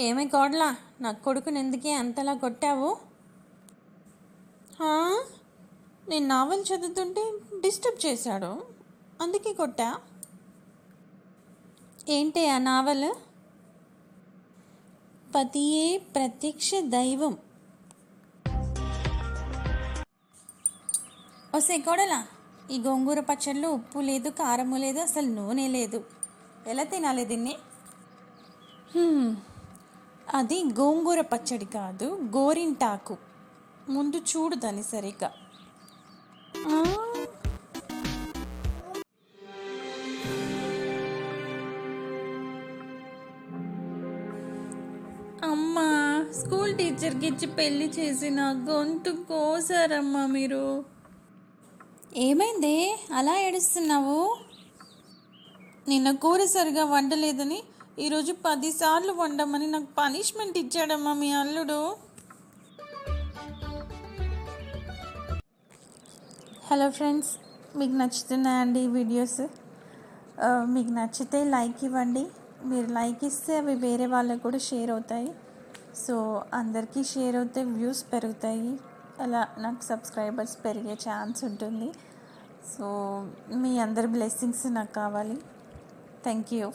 ఏమి కోడలా, నా కొడుకుని ఎందుకే అంతలా కొట్టావు? హా? నేను నావెల్ చదువుతుంటే డిస్టర్బ్ చేశాడు, అందుకే కొట్టా. ఏంటి ఆ నావల్? పతియే ప్రత్యక్ష దైవం. వస్తే కోడలా, ఈ గోంగూర పచ్చళ్ళు ఉప్పు లేదు, కారము లేదు, అసలు నూనె లేదు. ఎలా తినాలి దీన్ని? అది గోంగూర పచ్చడి కాదు, గోరింటాకు. ముందు చూడు దాన్ని సరిగ్గా. ఆ? అమ్మా, స్కూల్ టీచర్కి ఇచ్చి పెళ్లి చేసి నా గొంతు కోసారమ్మా మీరు. ఏమైంది అలా ఏడుస్తున్నావు? నిన్న కూర సరిగా వండలేదని ఈరోజు 10 సార్లు వండమని నాకు పనిష్మెంట్ ఇచ్చాడమ్మా మీ అల్లుడు. హలో ఫ్రెండ్స్, మీకు నచ్చుతున్నాయండి ఈ వీడియోస్? మీకు నచ్చితే లైక్ ఇవ్వండి. మీరు లైక్ ఇస్తే అవి వేరే వాళ్ళకు కూడా షేర్ అవుతాయి. సో అందరికీ షేర్ అవుతే వ్యూస్ పెరుగుతాయి, అలా నాకు సబ్స్క్రైబర్స్ పెరిగే ఛాన్స్ ఉంటుంది. సో మీ అందరి బ్లెస్సింగ్స్ నాకు కావాలి. Thank you.